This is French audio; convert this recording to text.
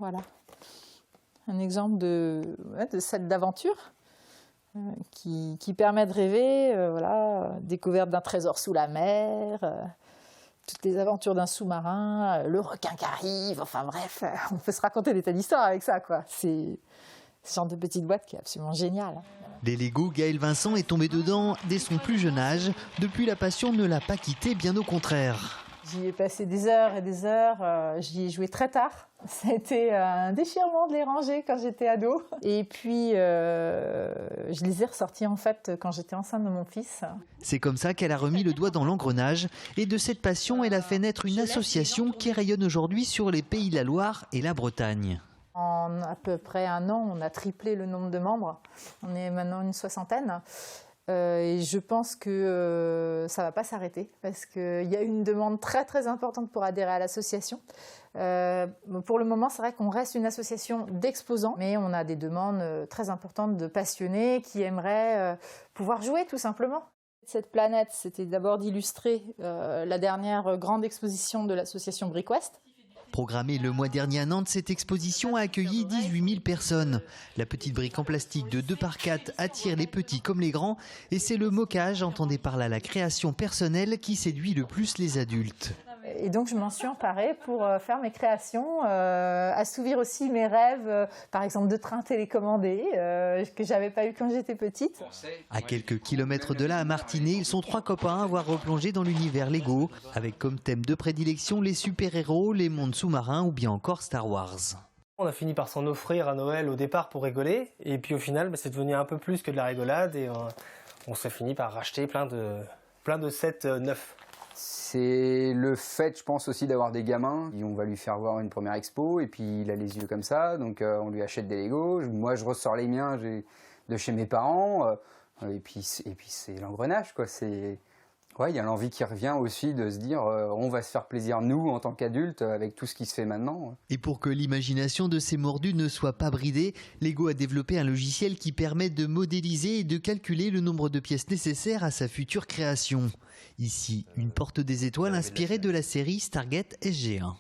voilà. Un exemple de set d'aventure qui permet de rêver, voilà, découverte d'un trésor sous la mer, toutes les aventures d'un sous-marin, le requin qui arrive, enfin bref, on peut se raconter des tas d'histoires avec ça, quoi. C'est ce genre de petite boîte qui est absolument génial. Les Lego, Gaël Vincent est tombé dedans dès son plus jeune âge. Depuis, la passion ne l'a pas quitté, bien au contraire. J'y ai passé des heures et des heures, j'y ai joué très tard. Ça a été un déchirement de les ranger quand j'étais ado. Et puis, je les ai ressortis en fait quand j'étais enceinte de mon fils. C'est comme ça qu'elle a remis le doigt dans l'engrenage. Et de cette passion, elle a fait naître une association qui rayonne aujourd'hui sur les Pays de la Loire et la Bretagne. En à peu près un an, on a triplé le nombre de membres. On est maintenant une 60aine. Et je pense que ça ne va pas s'arrêter parce qu'il y a une demande très très importante pour adhérer à l'association. Pour le moment, c'est vrai qu'on reste une association d'exposants, mais on a des demandes très importantes de passionnés qui aimeraient pouvoir jouer tout simplement. Cette planète, c'était d'abord d'illustrer la dernière grande exposition de l'association BrickWest. Programmée le mois dernier à Nantes, cette exposition a accueilli 18 000 personnes. La petite brique en plastique de 2 par 4 attire les petits comme les grands. Et c'est le mocage, entendez par là la création personnelle, qui séduit le plus les adultes. Et donc je m'en suis emparée pour faire mes créations, assouvir aussi mes rêves, par exemple de trains télécommandés, que j'avais pas eu quand j'étais petite. À quelques kilomètres de là, à Martinez, ils sont 3 copains à avoir replongé dans l'univers Lego, avec comme thème de prédilection les super-héros, les mondes sous-marins ou bien encore Star Wars. On a fini par s'en offrir à Noël au départ pour rigoler, et puis au final c'est devenu un peu plus que de la rigolade, et on s'est fini par racheter plein de sets neufs. C'est le fait, je pense aussi, d'avoir des gamins. Et on va lui faire voir une première expo et puis il a les yeux comme ça, donc on lui achète des Lego. Moi, je ressors les miens de chez mes parents. Et puis c'est l'engrenage, quoi. Ouais, il y a l'envie qui revient aussi de se dire on va se faire plaisir, nous, en tant qu'adultes, avec tout ce qui se fait maintenant. Et pour que l'imagination de ces mordus ne soit pas bridée, Lego a développé un logiciel qui permet de modéliser et de calculer le nombre de pièces nécessaires à sa future création. Ici, une porte des étoiles inspirée de la série Stargate SG1.